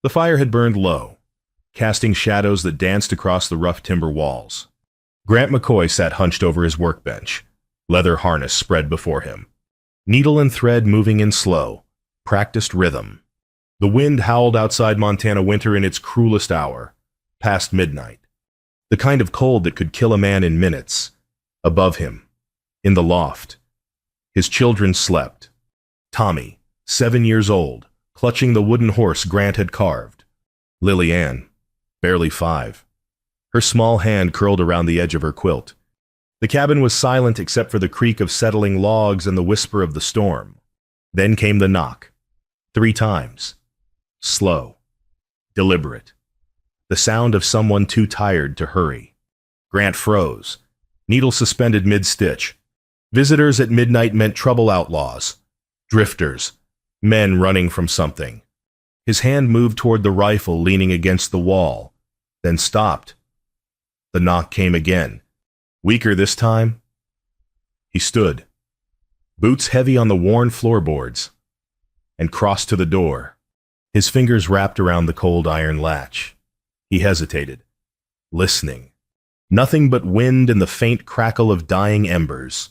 The fire had burned low, casting shadows that danced across the rough timber walls. Grant McCoy sat hunched over his workbench, leather harness spread before him. Needle and thread moving in slow, practiced rhythm. The wind howled outside Montana winter in its cruelest hour, past midnight. The kind of cold that could kill a man in minutes. Above him, in the loft, his children slept. Tommy, 7 years old, clutching the wooden horse Grant had carved. Lily Ann, barely 5. Her small hand curled around the edge of her quilt. The cabin was silent except for the creak of settling logs and the whisper of the storm. Then came the knock. 3 times. Slow. Deliberate. The sound of someone too tired to hurry. Grant froze, needle suspended mid-stitch. Visitors at midnight meant trouble outlaws. Drifters. Men running from something. His hand moved toward the rifle leaning against the wall, then stopped. The knock came again. Weaker this time. He stood, boots heavy on the worn floorboards, and crossed to the door. His fingers wrapped around the cold iron latch. He hesitated, listening. Nothing but wind and the faint crackle of dying embers.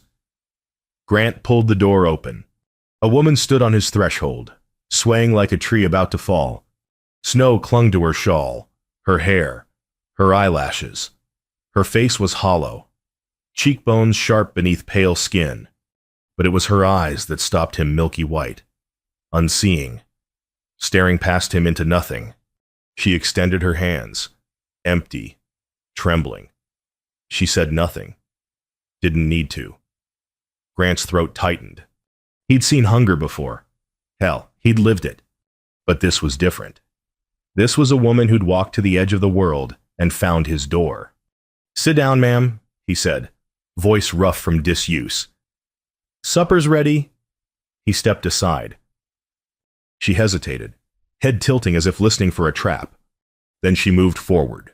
Grant pulled the door open. A woman stood on his threshold, swaying like a tree about to fall. Snow clung to her shawl, her hair, her eyelashes. Her face was hollow, cheekbones sharp beneath pale skin. But it was her eyes that stopped him milky white, unseeing, staring past him into nothing. She extended her hands, empty, trembling. She said nothing. Didn't need to. Grant's throat tightened. He'd seen hunger before. Hell, he'd lived it. But this was different. This was a woman who'd walked to the edge of the world and found his door. "Sit down, ma'am," he said, voice rough from disuse. "Supper's ready." He stepped aside. She hesitated, head tilting as if listening for a trap. Then she moved forward,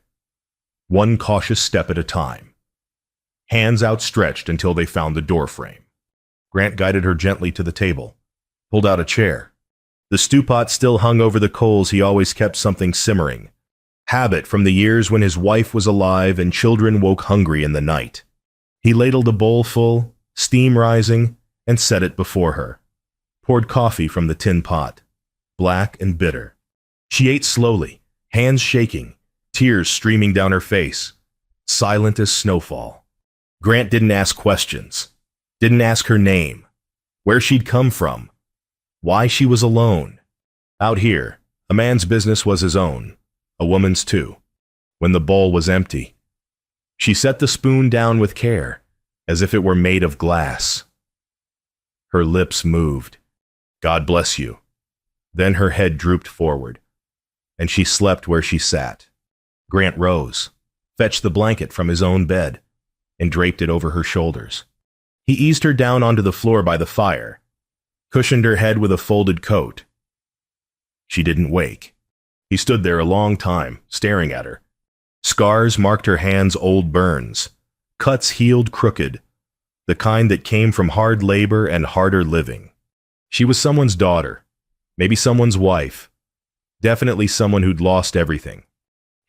one cautious step at a time, hands outstretched until they found the doorframe. Grant guided her gently to the table, pulled out a chair. The stew pot still hung over the coals. He always kept something simmering. Habit from the years when his wife was alive and children woke hungry in the night. He ladled a bowl full, steam rising, and set it before her. Poured coffee from the tin pot, black and bitter. She ate slowly, hands shaking, tears streaming down her face, silent as snowfall. Grant didn't ask questions, didn't ask her name, where she'd come from, why she was alone. Out here, a man's business was his own, a woman's too. When the bowl was empty, she set the spoon down with care, as if it were made of glass. Her lips moved. "God bless you." Then her head drooped forward, and she slept where she sat. Grant rose, fetched the blanket from his own bed, and draped it over her shoulders. He eased her down onto the floor by the fire, cushioned her head with a folded coat. She didn't wake. He stood there a long time, staring at her. Scars marked her hands' old burns, cuts healed crooked, the kind that came from hard labor and harder living. She was someone's daughter, maybe someone's wife, definitely someone who'd lost everything.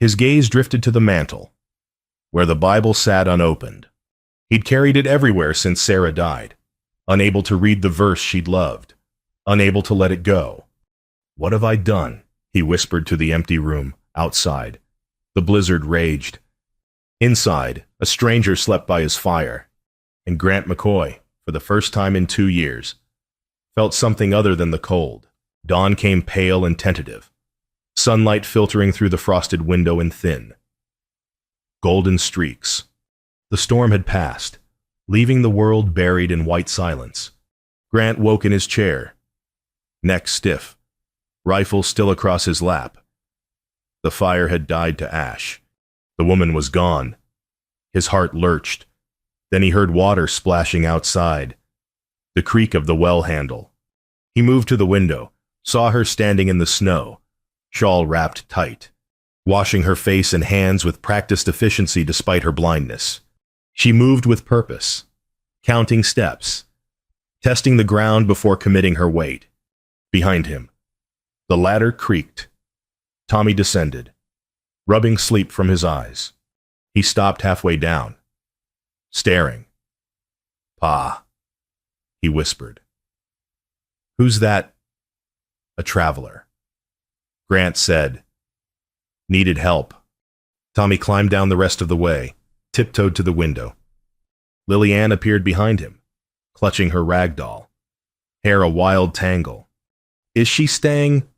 His gaze drifted to the mantel, where the Bible sat unopened. He'd carried it everywhere since Sarah died, unable to read the verse she'd loved, unable to let it go. "What have I done?" he whispered to the empty room, outside. The blizzard raged. Inside, a stranger slept by his fire, and Grant McCoy, for the first time in 2 years, felt something other than the cold. Dawn came pale and tentative, sunlight filtering through the frosted window and thin. Golden streaks. The storm had passed, leaving the world buried in white silence. Grant woke in his chair, neck stiff, rifle still across his lap. The fire had died to ash. The woman was gone. His heart lurched. Then he heard water splashing outside, the creak of the well handle. He moved to the window, saw her standing in the snow, shawl wrapped tight, washing her face and hands with practiced efficiency despite her blindness. She moved with purpose, counting steps, testing the ground before committing her weight. Behind him, the ladder creaked. Tommy descended, rubbing sleep from his eyes. He stopped halfway down, staring. "Pa," he whispered. "Who's that?" "A traveler," Grant said. "Needed help." Tommy climbed down the rest of the way, tiptoed to the window. Lily Ann appeared behind him, clutching her rag doll, hair a wild tangle. "Is she staying?"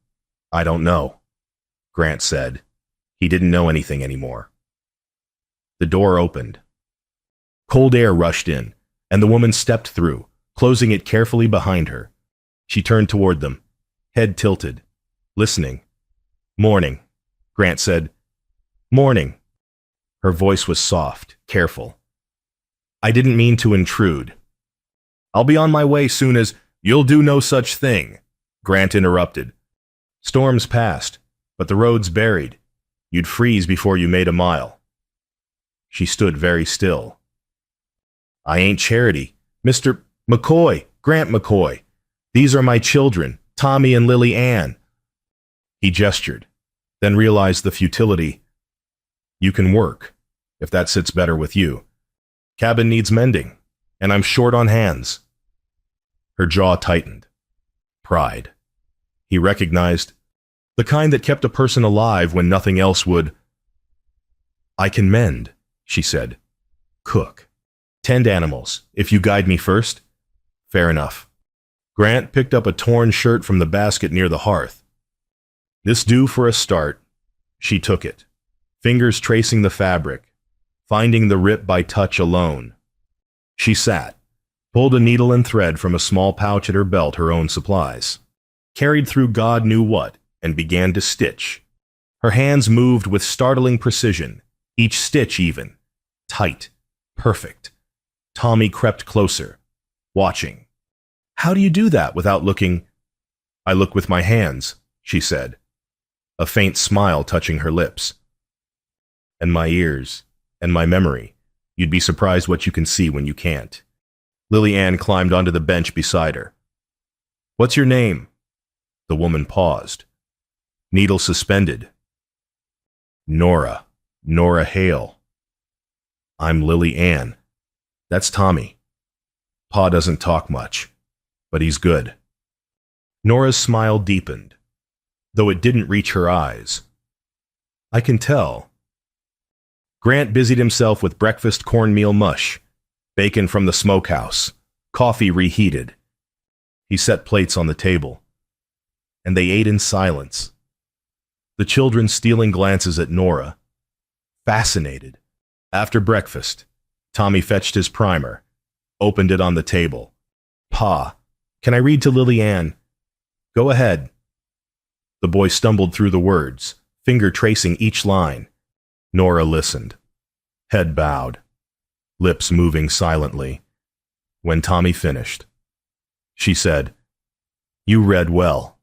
"I don't know," Grant said. He didn't know anything anymore. The door opened. Cold air rushed in, and the woman stepped through, closing it carefully behind her. She turned toward them, head tilted, listening. "Morning," Grant said. "Morning." Her voice was soft, careful. "I didn't mean to intrude." "I'll be on my way soon as—" "You'll do no such thing," Grant interrupted. "Storms passed, but the road's buried. You'd freeze before you made a mile." She stood very still. "I ain't Charity. Mr. McCoy, Grant McCoy. These are my children, Tommy and Lily Ann." He gestured, then realized the futility. "You can work, if that sits better with you. Cabin needs mending, and I'm short on hands." Her jaw tightened. Pride. He recognized the kind that kept a person alive when nothing else would. "I can mend," she said. "Cook. Tend animals, if you guide me first." "Fair enough." Grant picked up a torn shirt from the basket near the hearth. "This do for a start." She took it, fingers tracing the fabric, finding the rip by touch alone. She sat, pulled a needle and thread from a small pouch at her belt, her own supplies, carried through God knew what, and began to stitch. Her hands moved with startling precision, each stitch even, tight, perfect. Tommy crept closer, watching. "How do you do that without looking?" "I look with my hands," she said, a faint smile touching her lips. "And my ears, and my memory. You'd be surprised what you can see when you can't." Lily Ann climbed onto the bench beside her. "What's your name?" The woman paused, needle suspended. Nora Hale." "I'm Lily Ann. That's Tommy. Pa doesn't talk much, but he's good." Nora's smile deepened, though it didn't reach her eyes. "I can tell." Grant busied himself with breakfast cornmeal mush, bacon from the smokehouse, coffee reheated. He set plates on the table, and they ate in silence, the children stealing glances at Nora, fascinated. After breakfast, Tommy fetched his primer, opened it on the table. "Pa, can I read to Lily Ann?" "Go ahead." The boy stumbled through the words, finger tracing each line. Nora listened, head bowed, lips moving silently. When Tommy finished, she said, "You read well.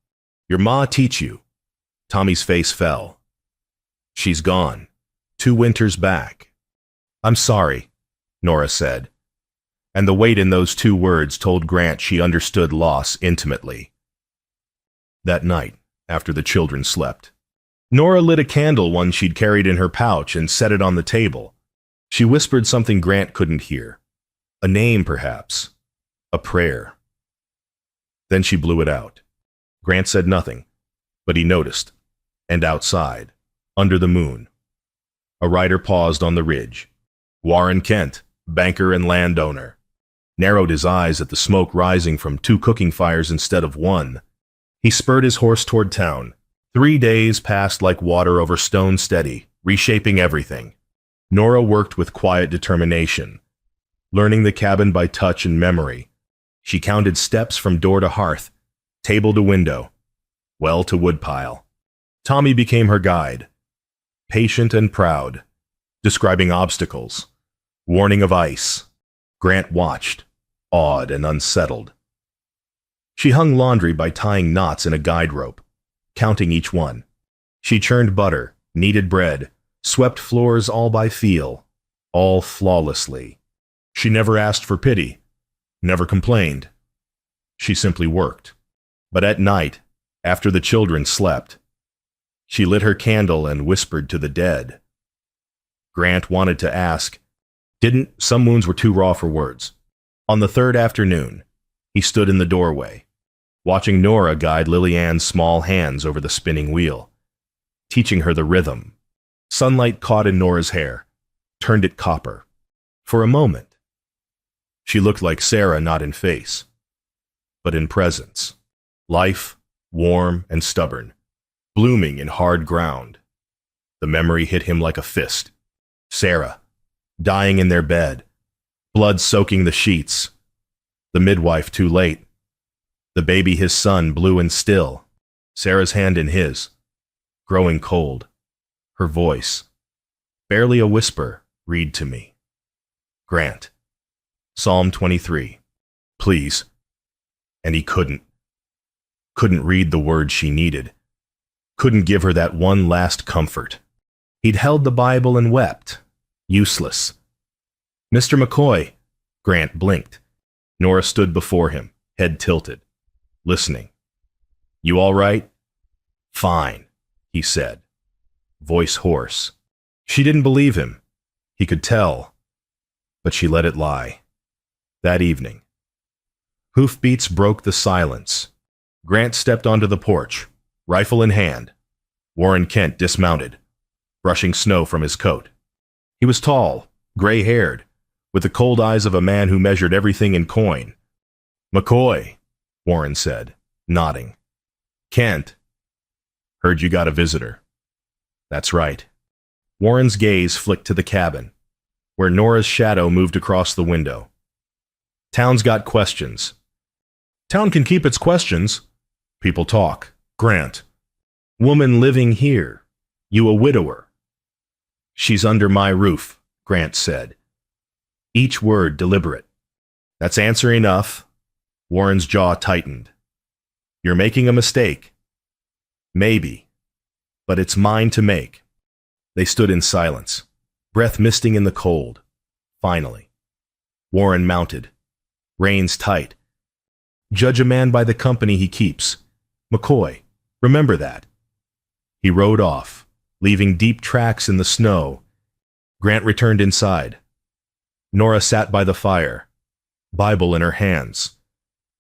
Your ma teach you." Tommy's face fell. "She's gone. 2 winters back." "I'm sorry," Nora said, and the weight in those 2 words told Grant she understood loss intimately. That night, after the children slept, Nora lit a candle, one she'd carried in her pouch, and set it on the table. She whispered something Grant couldn't hear. A name, perhaps. A prayer. Then she blew it out. Grant said nothing, but he noticed. And outside, under the moon, a rider paused on the ridge. Warren Kent, banker and landowner, narrowed his eyes at the smoke rising from 2 cooking fires instead of 1. He spurred his horse toward town. 3 days passed like water over stone steady, reshaping everything. Nora worked with quiet determination, learning the cabin by touch and memory. She counted steps from door to hearth, table to window, well to woodpile. Tommy became her guide, patient and proud, describing obstacles, warning of ice. Grant watched, awed and unsettled. She hung laundry by tying knots in a guide rope, counting each one. She churned butter, kneaded bread, swept floors all by feel, all flawlessly. She never asked for pity, never complained. She simply worked. But at night, after the children slept, She lit her candle and whispered to the dead. Grant wanted to ask, didn't. Some wounds were too raw for words. On the third afternoon, he stood in the doorway, watching Nora guide Lily Ann's small hands over the spinning wheel, teaching her the rhythm. Sunlight caught in Nora's hair, turned it copper. For a moment, she looked like Sarah, not in face, but in presence. Life, warm and stubborn, blooming in hard ground. The memory hit him like a fist. Sarah, dying in their bed, blood soaking the sheets. The midwife too late. The baby, his son, blue and still. Sarah's hand in his, growing cold. Her voice, barely a whisper, read to me. Grant, Psalm 23. Please. And he couldn't read the words she needed. Couldn't give her that one last comfort. He'd held the Bible and wept. Useless. Mr. McCoy. Grant blinked. Nora stood before him, head tilted, listening. You all right? Fine, he said, voice hoarse. She didn't believe him. He could tell, but she let it lie. That evening, hoofbeats broke the silence. Grant stepped onto the porch, rifle in hand. Warren Kent dismounted, brushing snow from his coat. He was tall, gray-haired, with the cold eyes of a man who measured everything in coin. McCoy, Warren said, nodding. Kent. Heard you got a visitor. That's right. Warren's gaze flicked to the cabin, where Nora's shadow moved across the window. Town's got questions. Town can keep its questions. People talk. Grant. Woman living here. You a widower. She's under my roof, Grant said, each word deliberate. That's answer enough. Warren's jaw tightened. You're making a mistake. Maybe, but it's mine to make. They stood in silence, breath misting in the cold. Finally, Warren mounted, reins tight. Judge a man by the company he keeps. McCoy, remember that. He rode off, leaving deep tracks in the snow. Grant returned inside. Nora sat by the fire, Bible in her hands,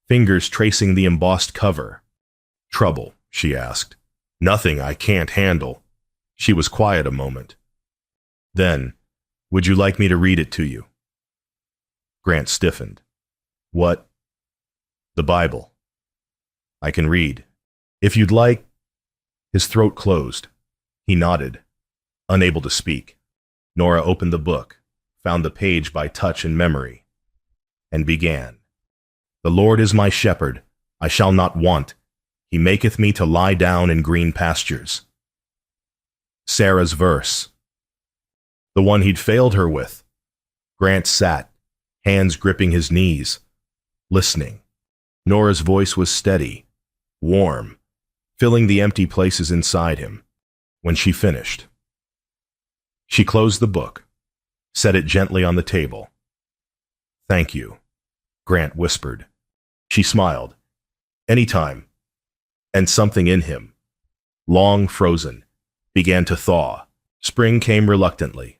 fingers tracing the embossed cover. Trouble, she asked. Nothing I can't handle. She was quiet a moment. Then, would you like me to read it to you? Grant stiffened. What? The Bible. I can read. If you'd like. His throat closed. He nodded, unable to speak. Nora opened the book, found the page by touch and memory, and began. The Lord is my shepherd, I shall not want. He maketh me to lie down in green pastures. Sarah's verse. The one he'd failed her with. Grant sat, hands gripping his knees, listening. Nora's voice was steady, warm, filling the empty places inside him. When she finished, she closed the book, set it gently on the table. Thank you, Grant whispered. She smiled. Anytime. And something in him, long frozen, began to thaw. Spring came reluctantly,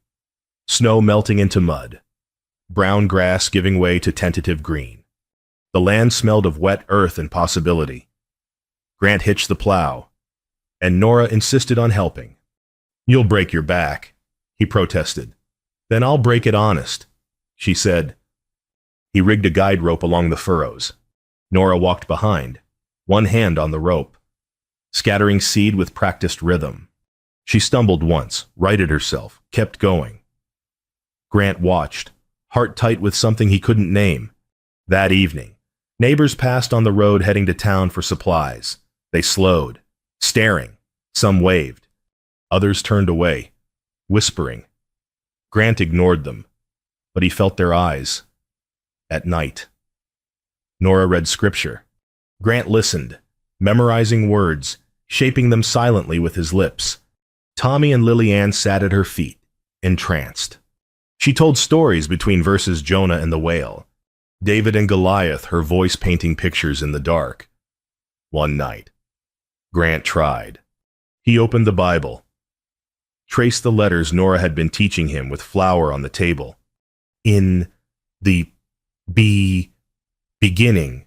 snow melting into mud, brown grass giving way to tentative green. The land smelled of wet earth and possibility. Grant hitched the plow, and Nora insisted on helping. You'll break your back, he protested. Then I'll break it honest, she said. He rigged a guide rope along the furrows. Nora walked behind, one hand on the rope, scattering seed with practiced rhythm. She stumbled once, righted herself, kept going. Grant watched, heart tight with something he couldn't name. That evening, neighbors passed on the road heading to town for supplies. They slowed, staring. Some waved. Others turned away, whispering. Grant ignored them, but he felt their eyes. At night. Nora read scripture. Grant listened, memorizing words, shaping them silently with his lips. Tommy and Lily Ann sat at her feet, entranced. She told stories between verses Jonah and the whale, David and Goliath, her voice painting pictures in the dark. One night, Grant tried. He opened the Bible, traced the letters Nora had been teaching him with flour on the table. In the beginning.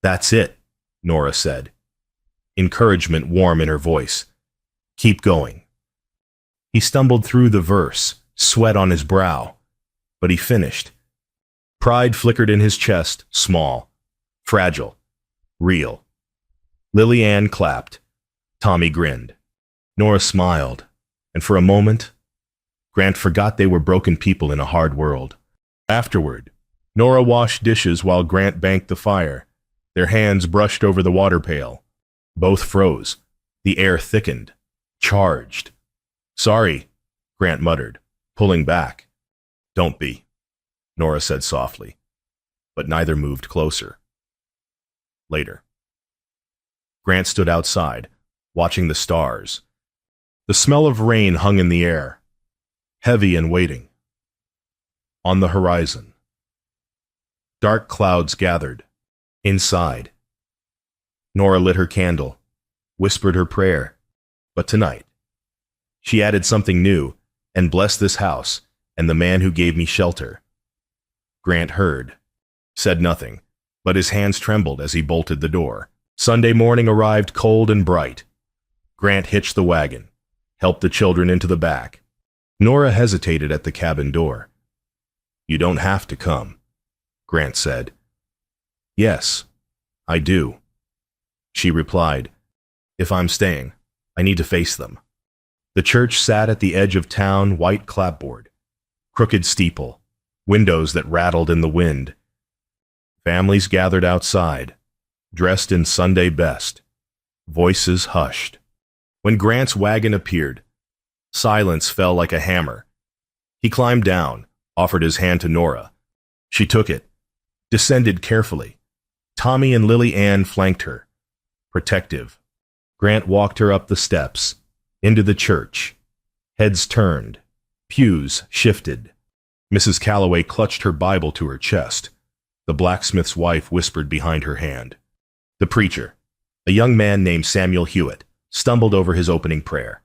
That's it, Nora said, encouragement warm in her voice. Keep going. He stumbled through the verse, sweat on his brow, but he finished. Pride flickered in his chest, small, fragile, real. Lily Ann clapped. Tommy grinned. Nora smiled, and for a moment, Grant forgot they were broken people in a hard world. Afterward, Nora washed dishes while Grant banked the fire. Their hands brushed over the water pail. Both froze. The air thickened, charged. Sorry, Grant muttered, pulling back. Don't be, Nora said softly, but neither moved closer. Later. Grant stood outside, watching the stars. The smell of rain hung in the air, heavy and waiting. On the horizon, dark clouds gathered. Inside, Nora lit her candle, whispered her prayer. But tonight, she added something new and blessed this house and the man who gave me shelter. Grant heard, said nothing, but his hands trembled as he bolted the door. Sunday morning arrived cold and bright. Grant hitched the wagon, helped the children into the back. Nora hesitated at the cabin door. You don't have to come, Grant said. Yes, I do, she replied. If I'm staying, I need to face them. The church sat at the edge of town, white clapboard, crooked steeple, windows that rattled in the wind. Families gathered outside, dressed in Sunday best, voices hushed. When Grant's wagon appeared, silence fell like a hammer. He climbed down, offered his hand to Nora. She took it, descended carefully. Tommy and Lily Ann flanked her, protective. Grant walked her up the steps, into the church. Heads turned, pews shifted. Mrs. Calloway clutched her Bible to her chest. The blacksmith's wife whispered behind her hand. The preacher, a young man named Samuel Hewitt, stumbled over his opening prayer,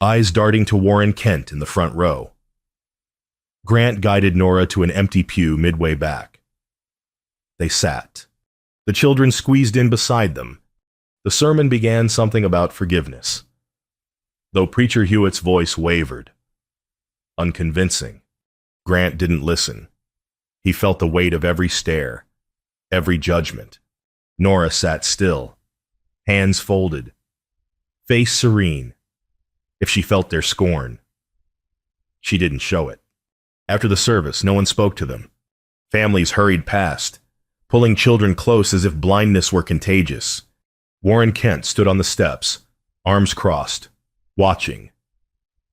eyes darting to Warren Kent in the front row. Grant guided Nora to an empty pew midway back. They sat. The children squeezed in beside them. The sermon began something about forgiveness, though Preacher Hewitt's voice wavered. Unconvincing. Grant didn't listen. He felt the weight of every stare, every judgment. Nora sat still, hands folded, face serene. If she felt their scorn, she didn't show it. After the service, no one spoke to them. Families hurried past, pulling children close as if blindness were contagious. Warren Kent stood on the steps, arms crossed, watching.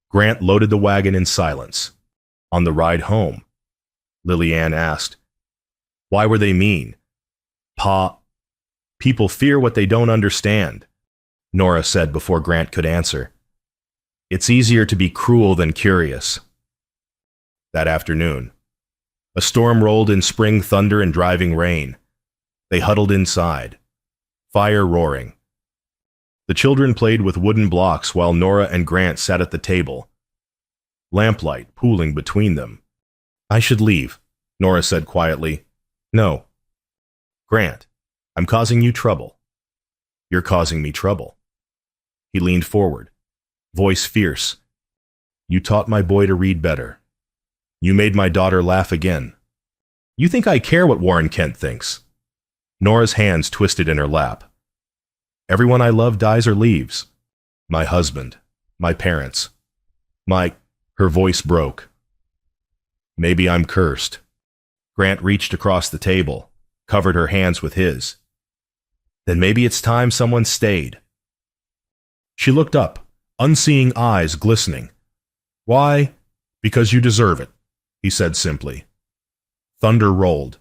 Grant loaded the wagon in silence. On the ride home, Lily Ann asked, "Why were they mean?" "Pa, people fear what they don't understand," Nora said before Grant could answer. "It's easier to be cruel than curious." That afternoon, a storm rolled in spring thunder and driving rain. They huddled inside, fire roaring. The children played with wooden blocks while Nora and Grant sat at the table, lamplight pooling between them. "I should leave," Nora said quietly. "No. Grant, I'm causing you trouble." "You're causing me trouble." He leaned forward, voice fierce. "You taught my boy to read better. You made my daughter laugh again. You think I care what Warren Kent thinks?" Nora's hands twisted in her lap. "Everyone I love dies or leaves. My husband, my parents, Her voice broke. "Maybe I'm cursed." Grant reached across the table, covered her hands with his. "Then maybe it's time someone stayed." She looked up, unseeing eyes glistening. "Why? Because you deserve it," he said simply. Thunder rolled.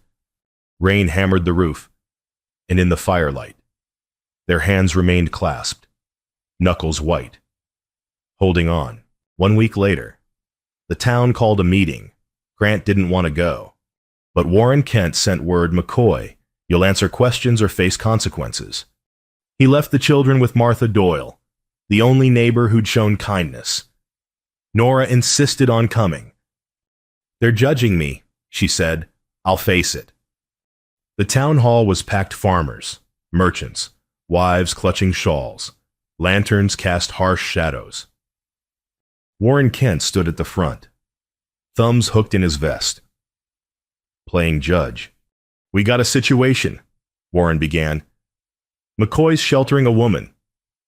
Rain hammered the roof, and in the firelight, their hands remained clasped, knuckles white, holding on. 1 week later, the town called a meeting. Grant didn't want to go, but Warren Kent sent word, "McCoy, you'll answer questions or face consequences." He left the children with Martha Doyle, the only neighbor who'd shown kindness. Nora insisted on coming. "They're judging me," she said. "I'll face it." The town hall was packed farmers, merchants, wives clutching shawls. Lanterns cast harsh shadows. Warren Kent stood at the front, thumbs hooked in his vest, playing judge. "We got a situation," Warren began. "McCoy's sheltering a woman.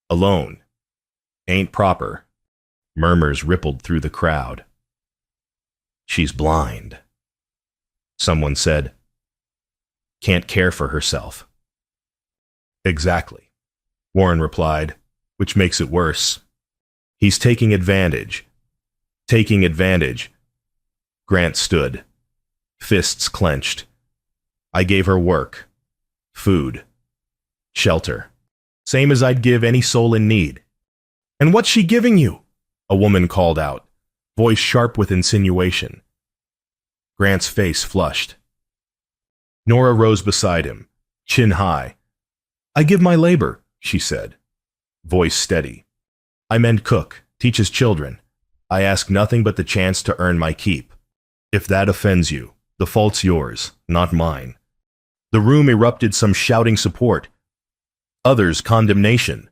Alone. Ain't proper." Murmurs rippled through the crowd. "She's blind," someone said. "Can't care for herself." "Exactly," Warren replied, "which makes it worse. He's taking advantage." "Taking advantage." Grant stood, fists clenched. "I gave her work, food, shelter, same as I'd give any soul in need." "And what's she giving you?" a woman called out, voice sharp with insinuation. Grant's face flushed. Nora rose beside him, chin high. "I give my labor," she said, voice steady. "I mend cook, teach his children. I ask nothing but the chance to earn my keep. If that offends you, the fault's yours, not mine." The room erupted, some shouting support, others condemnation.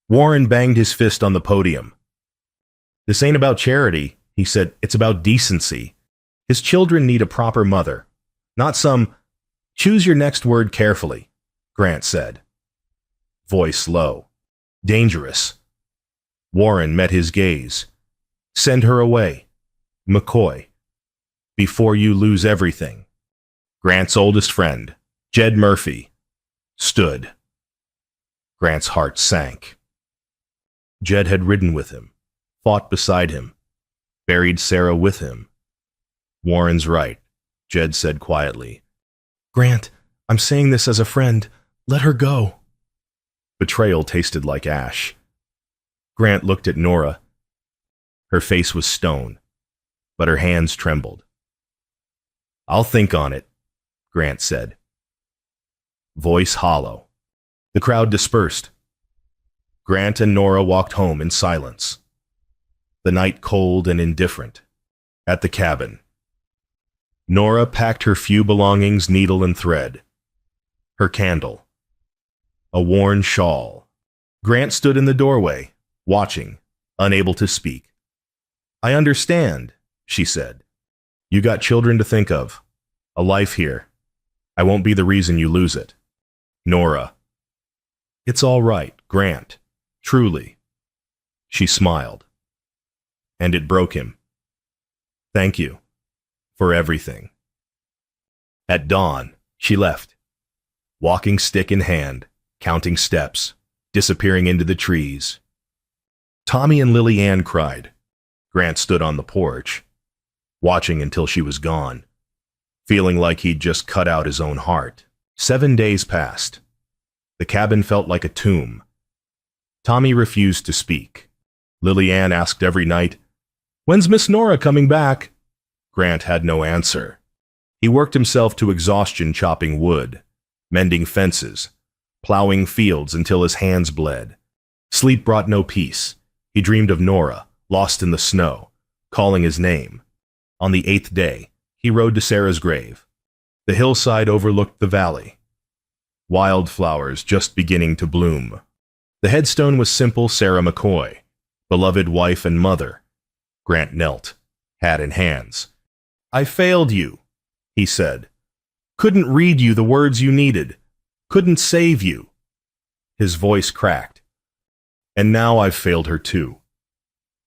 Warren banged his fist on the podium. "This ain't about charity," he said. "It's about decency. His children need a proper mother, not some—" "Choose your next word carefully," Grant said, voice low. "Dangerous." Warren met his gaze. "Send her away, McCoy, before you lose everything." Grant's oldest friend, Jed Murphy, stood. Grant's heart sank. Jed had ridden with him, fought beside him, buried Sarah with him. "Warren's right," Jed said quietly. "Grant, I'm saying this as a friend. Let her go." Betrayal tasted like ash. Grant looked at Nora. Her face was stone, but her hands trembled. "I'll think on it," Grant said. Voice hollow. The crowd dispersed. Grant and Nora walked home in silence. The night cold and indifferent. At the cabin, Nora packed her few belongings, needle and thread. Her candle. A worn shawl. Grant stood in the doorway, watching, unable to speak. "I understand," she said. "You got children to think of. A life here. I won't be the reason you lose it." Nora. "It's all right, Grant. Truly." She smiled. And it broke him. "Thank you. For everything." At dawn, she left, walking stick in hand, counting steps, disappearing into the trees. Tommy and Lily Ann cried. Grant stood on the porch, watching until she was gone, feeling like he'd just cut out his own heart. 7 days passed. The cabin felt like a tomb. Tommy refused to speak. Lily Ann asked every night, "When's Miss Nora coming back?" Grant had no answer. He worked himself to exhaustion chopping wood, mending fences, plowing fields until his hands bled. Sleep brought no peace. He dreamed of Nora, lost in the snow, calling his name. On the 8th day, he rode to Sarah's grave. The hillside overlooked the valley. Wildflowers just beginning to bloom. The headstone was simple Sarah McCoy, beloved wife and mother. Grant knelt, hat in hands. "I failed you," he said. "Couldn't read you the words you needed. Couldn't save you." His voice cracked. "And now I've failed her too.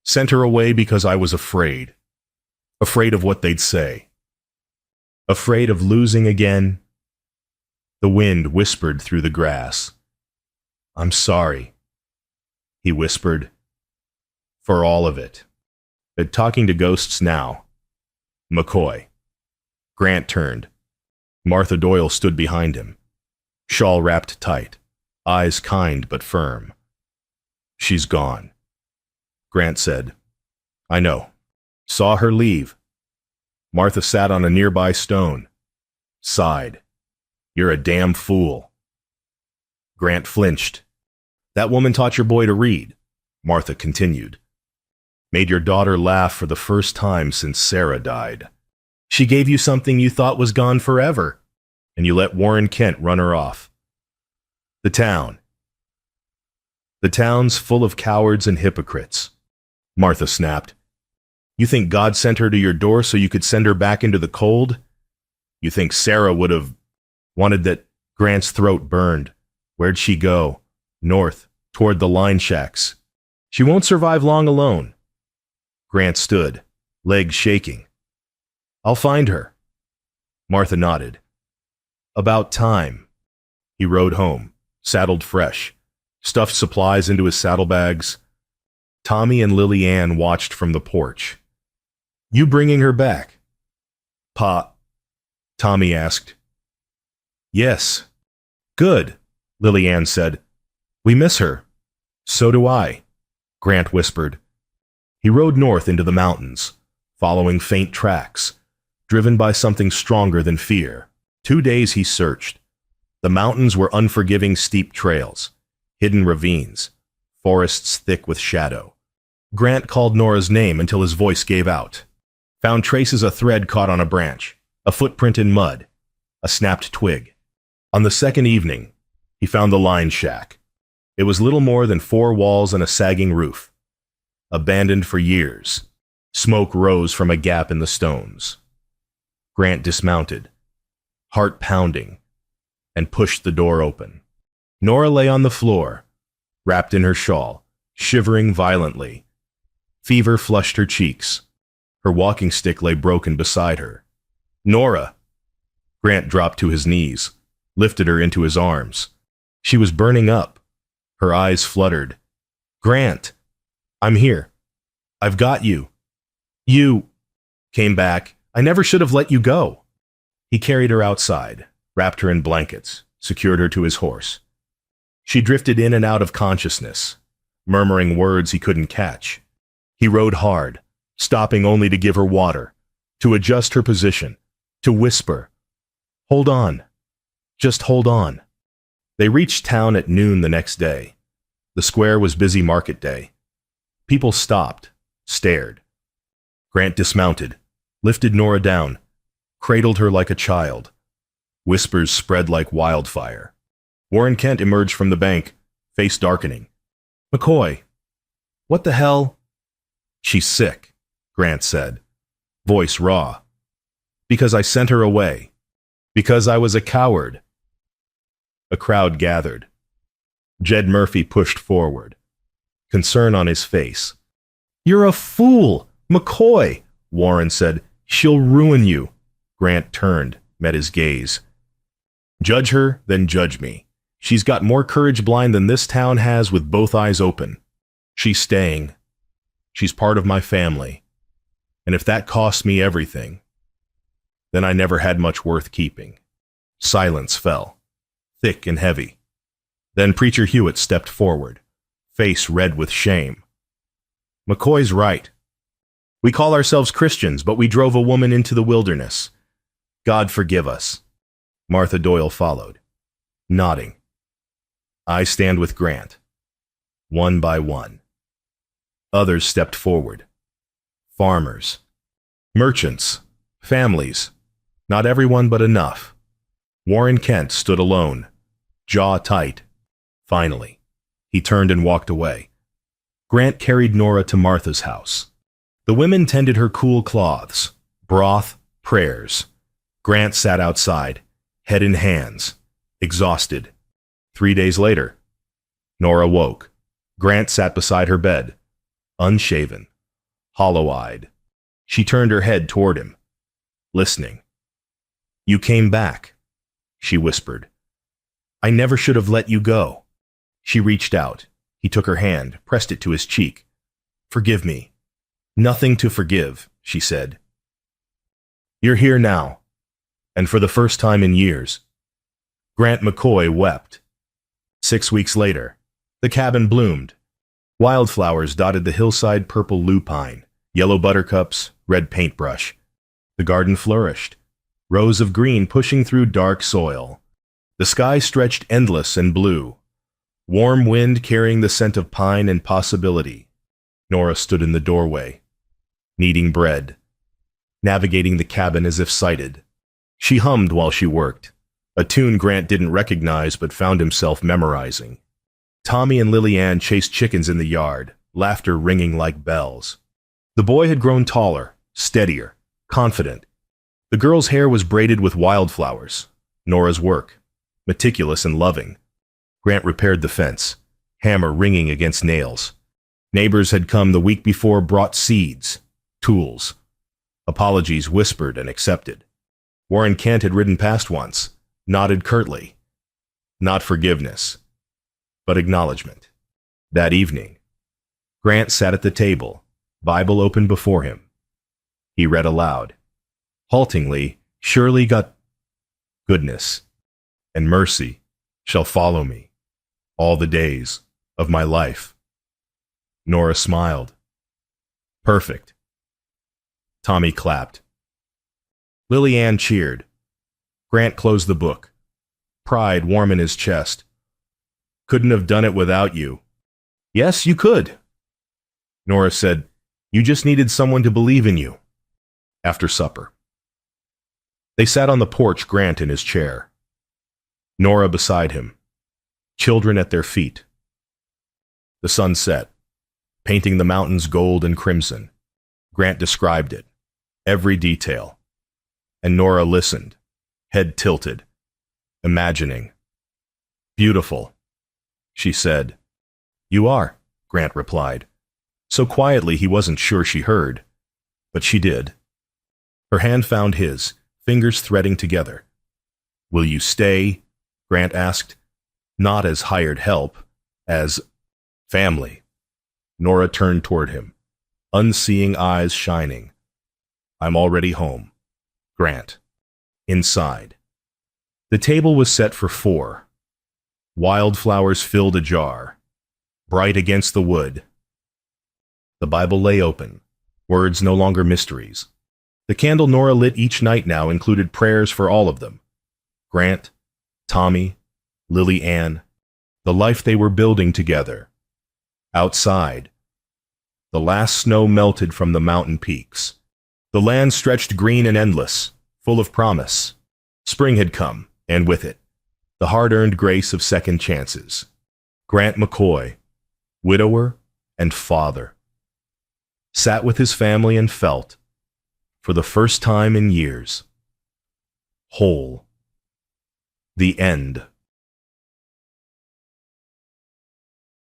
Sent her away because I was afraid. Afraid of what they'd say. Afraid of losing again." The wind whispered through the grass. "I'm sorry," he whispered, "for all of it." Talking to ghosts now. McCoy. Grant turned. Martha Doyle stood behind him, shawl wrapped tight, eyes kind but firm. "She's gone," Grant said. "I know. Saw her leave." Martha sat on a nearby stone, sighed. "You're a damn fool." Grant flinched. "That woman taught your boy to read. Martha continued. Made your daughter laugh for the first time since Sarah died. She gave you something you thought was gone forever, and you let Warren Kent run her off. The town. The town's full of cowards and hypocrites. Martha snapped. You think God sent her to your door so you could send her back into the cold? You think Sarah would have wanted that? Grant's throat burned. Where'd she go? North, toward the line shacks. She won't survive long alone. Grant stood, legs shaking. I'll find her. Martha nodded. About time. He rode home, saddled fresh, stuffed supplies into his saddlebags. Tommy and Lily Ann watched from the porch. You bringing her back? Pa, Tommy asked. Yes. Good, Lily Ann said. We miss her. So do I, Grant whispered. He rode north into the mountains, following faint tracks, driven by something stronger than fear. 2 days he searched. The mountains were unforgiving steep trails, hidden ravines, forests thick with shadow. Grant called Nora's name until his voice gave out. Found traces of thread caught on a branch, a footprint in mud, a snapped twig. On the second evening, he found the line shack. It was little more than 4 walls and a sagging roof. Abandoned for years, smoke rose from a gap in the stones. Grant dismounted, heart pounding, and pushed the door open. Nora lay on the floor, wrapped in her shawl, shivering violently. Fever flushed her cheeks. Her walking stick lay broken beside her. Nora! Grant dropped to his knees, lifted her into his arms. She was burning up. Her eyes fluttered. Grant! I'm here. I've got you. You came back. I never should have let you go. He carried her outside, wrapped her in blankets, secured her to his horse. She drifted in and out of consciousness, murmuring words he couldn't catch. He rode hard, stopping only to give her water, to adjust her position, to whisper, Hold on. Just hold on. They reached town at noon the next day. The square was busy market day. People stopped, stared. Grant dismounted, lifted Nora down, cradled her like a child. Whispers spread like wildfire. Warren Kent emerged from the bank, face darkening. McCoy, what the hell? She's sick, Grant said, voice raw. Because I sent her away. Because I was a coward. A crowd gathered. Jed Murphy pushed forward, concern on his face. You're a fool, McCoy, Warren said. She'll ruin you. Grant turned, met his gaze. Judge her, then judge me. She's got more courage blind than this town has with both eyes open. She's staying. She's part of my family. And if that costs me everything, then I never had much worth keeping. Silence fell, thick and heavy. Then Preacher Hewitt stepped forward, face red with shame. McCoy's right. We call ourselves Christians, but we drove a woman into the wilderness. God forgive us. Martha Doyle followed, nodding. I stand with Grant. One by one. Others stepped forward. Farmers. Merchants. Families. Not everyone, but enough. Warren Kent stood alone, jaw tight. Finally, he turned and walked away. Grant carried Nora to Martha's house. The women tended her cool cloths, broth, prayers. Grant sat outside, head in hands, exhausted. 3 days later, Nora woke. Grant sat beside her bed, unshaven, hollow-eyed. She turned her head toward him, listening. You came back, she whispered. I never should have let you go. She reached out. He took her hand, pressed it to his cheek. Forgive me. Nothing to forgive, she said. You're here now, and for the first time in years. Grant McCoy wept. 6 weeks later, the cabin bloomed. Wildflowers dotted the hillside, purple lupine, yellow buttercups, red paintbrush. The garden flourished, rows of green pushing through dark soil. The sky stretched endless and blue. Warm wind carrying the scent of pine and possibility. Nora stood in the doorway, kneading bread, navigating the cabin as if sighted. She hummed while she worked, a tune Grant didn't recognize but found himself memorizing. Tommy and Lily Ann chased chickens in the yard, laughter ringing like bells. The boy had grown taller, steadier, confident. The girl's hair was braided with wildflowers. Nora's work, meticulous and loving. Grant repaired the fence, hammer ringing against nails. Neighbors had come the week before, brought seeds, tools. Apologies whispered and accepted. Warren Kent had ridden past once, nodded curtly. Not forgiveness, but acknowledgement. That evening, Grant sat at the table, Bible open before him. He read aloud. Haltingly, surely goodness and mercy shall follow me all the days of my life. Nora smiled. Perfect. Tommy clapped. Lily Ann cheered. Grant closed the book, pride warm in his chest. Couldn't have done it without you. Yes, you could. Nora said, you just needed someone to believe in you. After supper, they sat on the porch, Grant in his chair, Nora beside him, children at their feet. The sun set, painting the mountains gold and crimson. Grant described it, every detail, and Nora listened, head tilted, imagining. Beautiful, she said. You are, Grant replied, so quietly he wasn't sure she heard, but she did. Her hand found his, fingers threading together. Will you stay? Grant asked, not as hired help, as family. Nora turned toward him, unseeing eyes shining. I'm already home. Grant. Inside. The table was set for 4. Wildflowers filled a jar, bright against the wood. The Bible lay open, words no longer mysteries. The candle Nora lit each night now included prayers for all of them. Grant, Tommy, Lily Ann, the life they were building together. Outside, the last snow melted from the mountain peaks. The land stretched green and endless, full of promise. Spring had come, and with it, the hard-earned grace of second chances. Grant McCoy, widower and father, sat with his family and felt, for the first time in years, whole. The end.